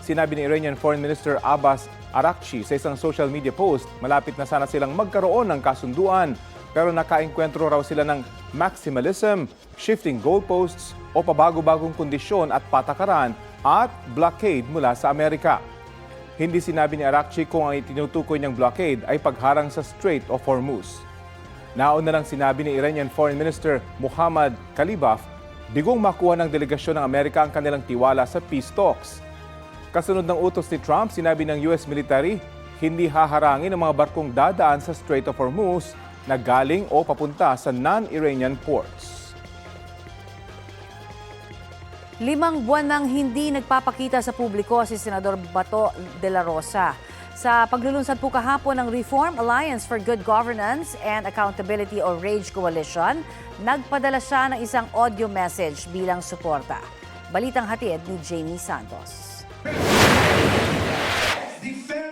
Sinabi ni Iranian Foreign Minister Abbas Araghchi sa isang social media post, malapit na sana silang magkaroon ng kasunduan pero nakaengkwentro raw sila ng maximalism, shifting goalposts o pabago-bagong kondisyon at patakaran at blockade mula sa Amerika. Hindi sinabi ni Araghchi kung ang itinutukoy niyang blockade ay pagharang sa Strait of Hormuz. Nauna lang sinabi ni Iranian Foreign Minister Muhammad Khalibaf, bigong makuha ng delegasyon ng Amerika ang kanilang tiwala sa peace talks. Kasunod ng utos ni Trump, sinabi ng US military, hindi haharangin ang mga barkong dadaan sa Strait of Hormuz na galing o papunta sa non-Iranian ports. 5 buwan nang hindi nagpapakita sa publiko si Senador Bato de la Rosa. Sa paglulunsad po kahapon ng Reform Alliance for Good Governance and Accountability o RAGE Coalition, nagpadala siya ng isang audio message bilang suporta. Balitang hatid ni Jamie Santos.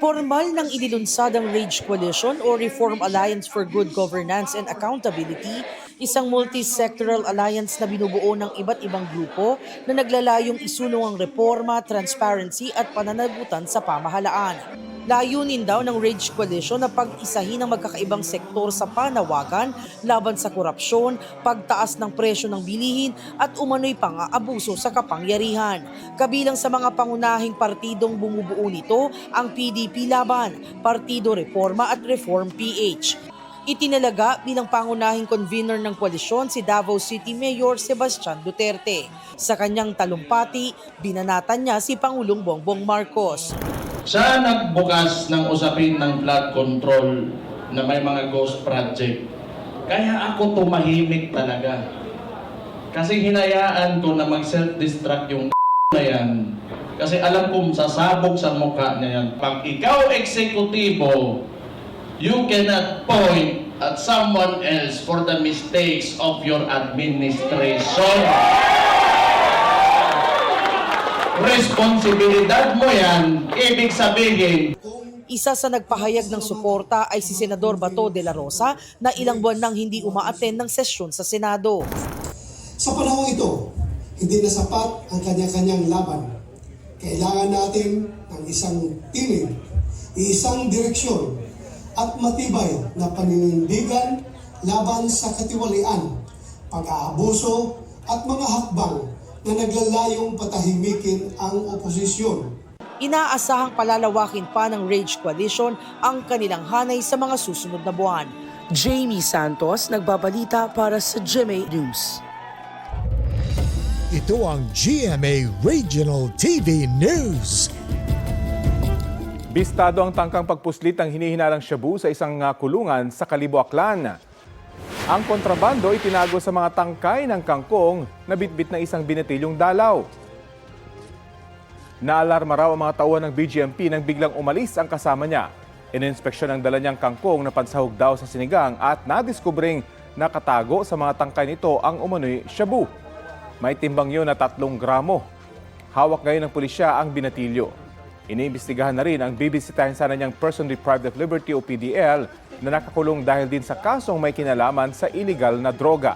Formal nang inilunsad ang RAGE Coalition o Reform Alliance for Good Governance and Accountability, isang multi-sectoral alliance na binubuo ng iba't ibang grupo na naglalayong isulong ang reforma, transparency at pananagutan sa pamahalaan. Layunin daw ng RAGE Coalition na pag-isahin ang magkakaibang sektor sa panawagan laban sa korupsyon, pagtaas ng presyo ng bilihin at umano'y pang-aabuso sa kapangyarihan. Kabilang sa mga pangunahing partidong bumubuo nito ang PDP Laban, Partido Reforma at Reform PH. Itinalaga bilang pangunahing convener ng koalisyon si Davao City Mayor Sebastian Duterte. Sa kanyang talumpati, binanatan niya si Pangulong Bongbong Marcos. Siya nagbukas ng usapin ng flood control na may mga ghost project. Kaya ako tumahimik talaga. Kasi hinayaan ko na mag-self-destruct yung na yan. Kasi alam kong sasabog sa mukha niya yan. Pag ikaw eksekutibo, you cannot point at someone else for the mistakes of your administration. Responsibilidad mo yan, ibig sabihin. Isa sa nagpahayag ng suporta ay si Senador Bato de la Rosa na ilang buwan nang hindi uma-attend ng sesyon sa Senado. Sa panahong ito, hindi na sapat ang kanya-kanyang laban. Kailangan natin ng isang tinig, isang direksyon, at matibay na paninindigan laban sa katiwalian, pag-aabuso at mga hakbang na naglalayong patahimikin ang oposisyon. Inaasahang palalawakin pa ng RAGE Coalition ang kanilang hanay sa mga susunod na buwan. Jamie Santos, nagbabalita para sa GMA News. Ito ang GMA Regional TV News. Bistado ang tangkang pagpuslit ng hinihinalang shabu sa isang kulungan sa Kalibo, Aklan. Ang kontrabando itinago sa mga tangkay ng kangkong na bitbit na isang binatilyong dalaw. Naalarma raw ang mga tauhan ng BGMP nang biglang umalis ang kasama niya. Ininspeksyon ang dala niyang kangkong na pansahog daw sa sinigang at nadiskubring nakatago sa mga tangkay nito ang umano'y shabu. May timbang yun na 3 gramo. Hawak ngayon ng pulisya ang binatilyo. Iniimbestigahan na rin ang bibisitahin sana niyang Person Deprived of Liberty o PDL na nakakulong dahil din sa kasong may kinalaman sa illegal na droga.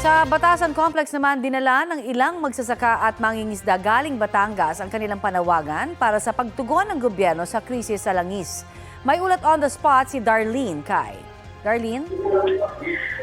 Sa Batasan Complex naman, dinala ng ilang magsasaka at mangingisda galing Batangas ang kanilang panawagan para sa pagtugon ng gobyerno sa krisis sa langis. May ulat on the spot si Darlene Kai. Darlene?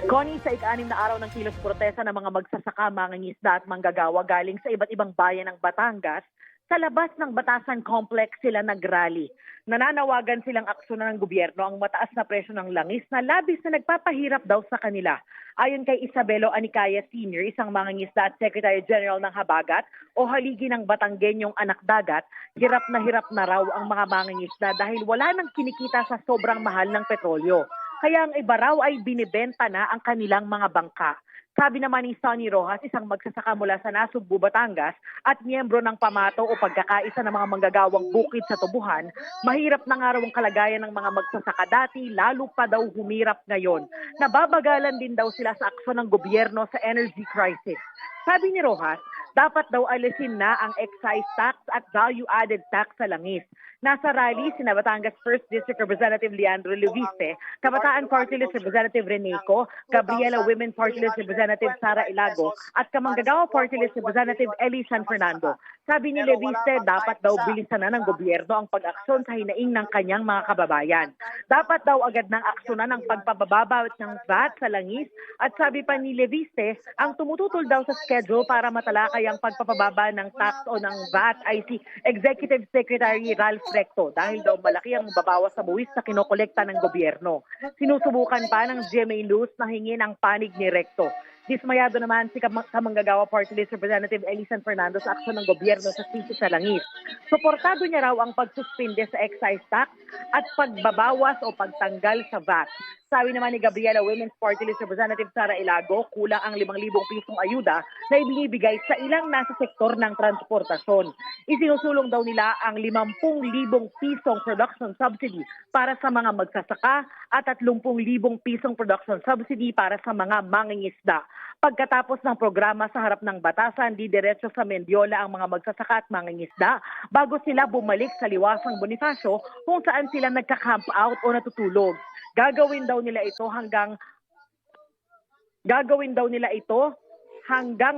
Connie, sa ika-6 na araw ng kilos protesta ng mga magsasaka, mangingisda at manggagawa galing sa iba't ibang bayan ng Batangas, sa labas ng Batasan Complex sila nagrally. Nananawagan silang aksyonan ng gobyerno ang mataas na presyo ng langis na labis na nagpapahirap daw sa kanila. Ayon kay Isabelo Anicaya Sr., isang mangingisda at Secretary General ng Habagat o haligi ng Batanggenyong anak dagat, hirap na raw ang mga mangingisda dahil wala nang kinikita sa sobrang mahal ng petrolyo. Kaya ang iba raw ay binibenta na ang kanilang mga bangka. Sabi naman ni Sonny Rojas, isang magsasaka mula sa Nasugbu, Batangas at miyembro ng pamato o pagkakaisa ng mga manggagawang bukid sa Tubuhan, mahirap na nga raw ang kalagayan ng mga magsasaka dati, lalo pa daw humirap ngayon. Nababagalan din daw sila sa aksyon ng gobyerno sa energy crisis. Sabi ni Rojas, dapat daw alisin na ang excise tax at value-added tax sa langis. Nasa rally, sina Batangas 1st District Representative Leandro Leviste, Kabataan Party List Representative Reneco, Gabriela Women Party List Representative Sara Ilago, at Kamanggagawa Party List Representative Eli San Fernando. Sabi ni Leviste, dapat daw bilisan na ng gobyerno ang pag-aksyon sa hinaing ng kanyang mga kababayan. Dapat daw agad ng aksyonan ang pagpababa ng VAT sa langis, at sabi pa ni Leviste, ang tumututol daw sa schedule para matalakay ang pagpapababa ng tax o ng VAT ay si Executive Secretary Ralph Recto dahil daw malaki ang babawas sa buwis na kinokolekta ng gobyerno. Sinusubukan pa ng GMA Luz na hingin ang panig ni Recto. Dismayado naman si Kamanggagawa Party List Representative Eli San Fernando sa aksyon ng gobyerno sa krisis sa langis. Suportado niya raw ang pagsuspinde sa excise tax at pagbabawas o pagtanggal sa VAT. Sabi naman ni Gabriela Women's Party List Representative Sara Ilago, kulang ang 5,000 pisong ayuda na ibinibigay sa ilang nasa sektor ng transportasyon. Isinusulong daw nila ang 50,000 pisong production subsidy para sa mga magsasaka at 30,000 pisong production subsidy para sa mga mangingisda. Pagkatapos ng programa sa harap ng Batasan, didiretso sa Mendiola ang mga magsasaka at mangingisda bago sila bumalik sa Liwasang Bonifacio kung saan sila nagka-camp out o natutulog. Gagawin daw nila ito hanggang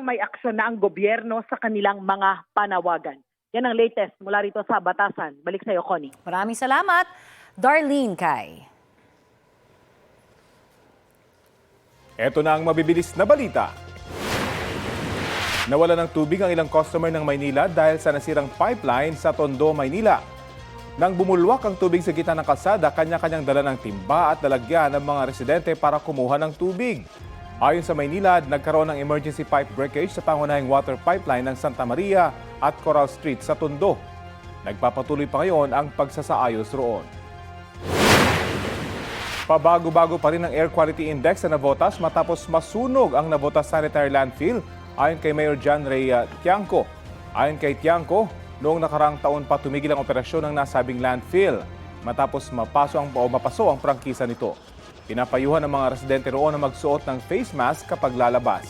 may aksyon na ang gobyerno sa kanilang mga panawagan. Yan ang latest mula rito sa Batasan. Balik sa iyo, Connie. Maraming salamat, Darlene Kai. Ito na ang mabibilis na balita. Nawala ng tubig ang ilang customer ng Maynila dahil sa nasirang pipeline sa Tondo, Maynila. Nang bumulwak ang tubig sa gitna ng kalsada, kanya-kanyang dala ng timba at lalagyan ng mga residente para kumuha ng tubig. Ayon sa Maynila, nagkaroon ng emergency pipe breakage sa pangunahing water pipeline ng Santa Maria at Coral Street sa Tondo. Nagpapatuloy pa ngayon ang pagsasaayos roon. Pabago-bago pa rin ang Air Quality Index sa Navotas matapos masunog ang Navotas Sanitary Landfill ayon kay Mayor John Ray Tiangco. Ayon kay Tiangco, noong nakarang taon pa tumigil ang operasyon ng nasabing landfill matapos mapaso ang prangkisa nito. Pinapayuhan ng mga residente roon na magsuot ng face mask kapag lalabas.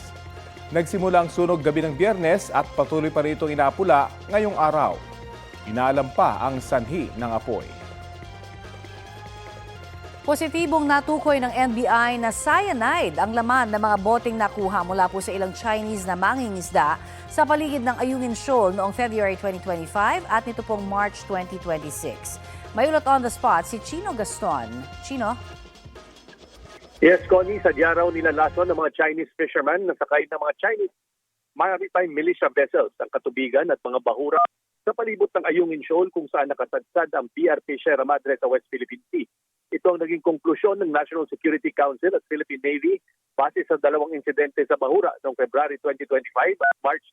Nagsimula ang sunog gabi ng Biyernes at patuloy pa rin itong inaapula ngayong araw. Inaalam pa ang sanhi ng apoy. Positibong natukoy ng NBI na cyanide ang laman ng mga boteng nakuha mula po sa ilang Chinese na mangingisda sa paligid ng Ayungin Shoal noong February 2025 at nito pong March 2026. May ulat on the spot si Chino Gaston. Chino? Yes, Connie, sadya raw nilalason ng mga Chinese fishermen na sakay ng mga Chinese maritime militia vessels ang katubigan at mga bahura sa palibot ng Ayungin Shoal kung saan nakasadsad ang PRP Sierra Madre sa West Philippine Sea. Ito ang naging konklusyon ng National Security Council at Philippine Navy base sa dalawang insidente sa bahura noong February 2025 at March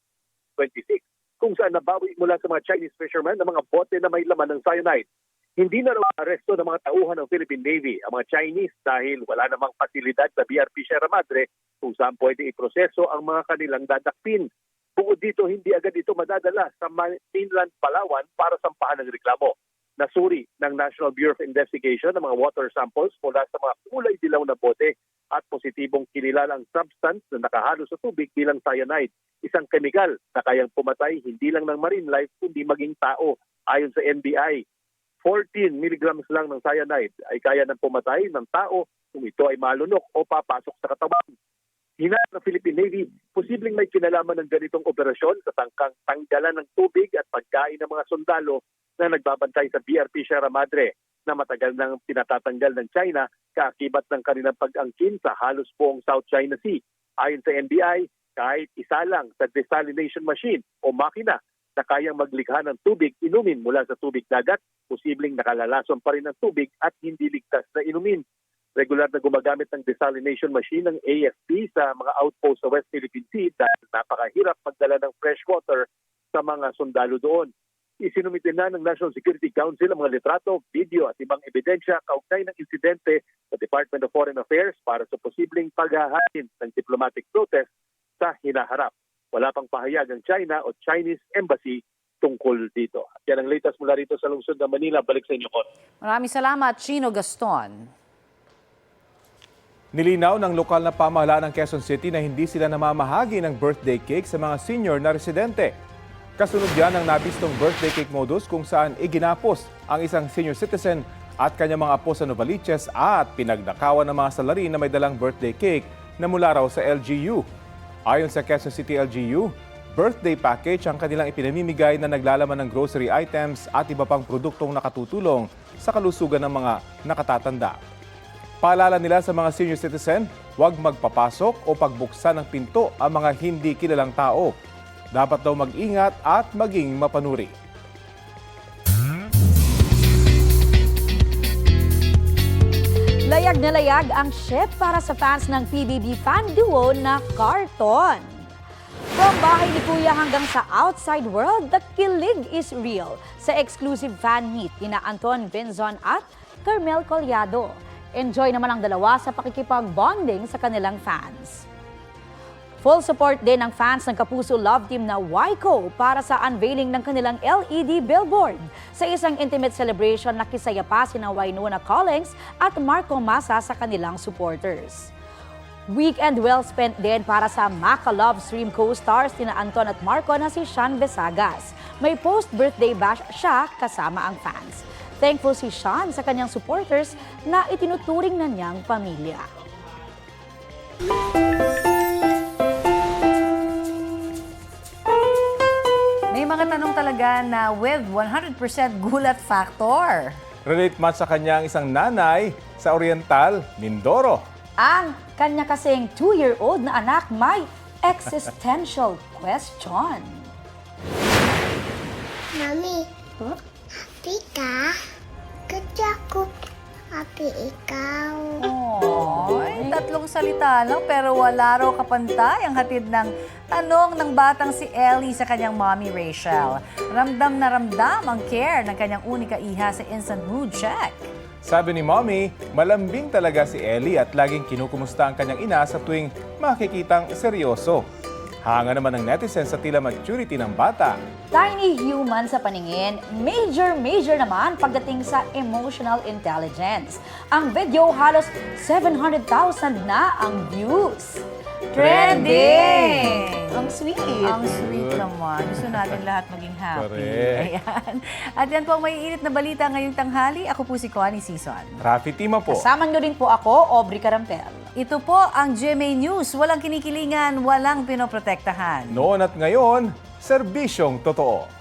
26 kung saan nabawi mula sa mga Chinese fishermen ang mga bote na may laman ng cyanide. Hindi na raw aresto ng mga tauhan ng Philippine Navy ang mga Chinese dahil wala namang pasilidad sa BRP Sierra Madre kung saan pwede iproseso ang mga kanilang dadakpin. Bukod dito, hindi agad ito madadala sa mainland Palawan para sampahan ng reklamo. Nasuri ng National Bureau of Investigation ang mga water samples mula sa mga kulay dilaw na bote at positibong kinilalang substance na nakahalo sa tubig bilang cyanide, isang kemikal na kayang pumatay hindi lang ng marine life kundi maging tao. Ayon sa NBI, 14 milligrams lang ng cyanide ay kaya ng pumatay ng tao kung ito ay malunok o papasok sa katawan. Hinahang ng Philippine Navy, posibleng may kinalaman ng ganitong operasyon sa tangkang tanggalan ng tubig at pagkain ng mga sundalo na nagbabantay sa BRP Sierra Madre na matagal nang pinatatanggal ng China kaakibat ng kanilang pag-angkin sa halos buong South China Sea. Ayon sa NBI, kahit isa lang sa desalination machine o makina na kayang maglikha ng tubig inumin mula sa tubig dagat, posibleng nakalalason pa rin ang tubig at hindi ligtas na inumin. Regular na gumagamit ng desalination machine ng AFP sa mga outpost sa West Philippine Sea dahil napakahirap magdala ng fresh water sa mga sundalo doon. Isinumite na ng National Security Council ang mga litrato, video at ibang ebidensya kaugnay ng insidente sa Department of Foreign Affairs para sa posibleng paghahalin ng diplomatic protest sa hinaharap. Wala pang pahayag ang China o Chinese Embassy tungkol dito. At yan ang latest mula rito sa lungsod ng Manila. Balik sa inyo, Con. Maraming salamat, Chino Gaston. Nilinaw ng lokal na pamahalaan ng Quezon City na hindi sila namamahagi ng birthday cake sa mga senior na residente. Kasunod yan ang nabistong birthday cake modus kung saan iginapos ang isang senior citizen at kanyang mga apo sa Novaliches at pinagnakawan ng mga salarin na may dalang birthday cake na mula raw sa LGU. Ayon sa Quezon City LGU, birthday package ang kanilang ipinamimigay na naglalaman ng grocery items at iba pang produktong nakatutulong sa kalusugan ng mga nakatatanda. Paalala nila sa mga senior citizen, huwag magpapasok o pagbuksan ng pinto ang mga hindi kilalang tao. Dapat daw mag-ingat at maging mapanuri. Layag na layag ang chef para sa fans ng PBB fan duo na Carton. From bahay ni Kuya hanggang sa outside world, the kilig is real sa exclusive fan meet kina Anton Vinzon at Carmel Collado. Enjoy naman ang dalawa sa pakikipag-bonding sa kanilang fans. Full support din ng fans ng Kapuso Love Team na Waiko para sa unveiling ng kanilang LED billboard sa isang intimate celebration na kisaya pa sina Waynona Collins at Marco Masa sa kanilang supporters. Weekend well spent din para sa Maka Love Stream co-stars tina Anton at Marco na si Sean Besagas. May post-birthday bash siya kasama ang fans. Thankful si Sean sa kanyang supporters na itinuturing na niyang pamilya. May mga tanong talaga na with 100% gulat factor. Relate man sa kanyang isang nanay sa Oriental, Mindoro. Ang kanya kasing 2-year-old na anak may existential question. Mami, happy ka? Kasi ako happy ikaw. Oy, tatlong salita lang pero wala raw kapantay ang hatid ng tanong ng batang si Ellie sa kanyang mommy Rachel. Ramdam na ramdam ang care ng kanyang unika iha sa instant mood check. Sabi ni Mommy, malambing talaga si Ellie at laging kinukumusta ang kanyang ina sa tuwing makikitang seryoso. Hanga naman ng netizens sa tila maturity ng bata. Tiny human sa paningin, major naman pagdating sa emotional intelligence. Ang video halos 700,000 na ang views. Trending! Ang sweet. Ang sweet naman. Gusto natin lahat maging happy. Correct. Ayan. At yan po ang maiinit na balita ngayong tanghali. Ako po si Connie Sison. Rafi Tima po. Kasama nyo rin po ako, Aubrey Carampel. Ito po ang GMA News. Walang kinikilingan, walang pinoprotektahan. Noon at ngayon, serbisyong totoo.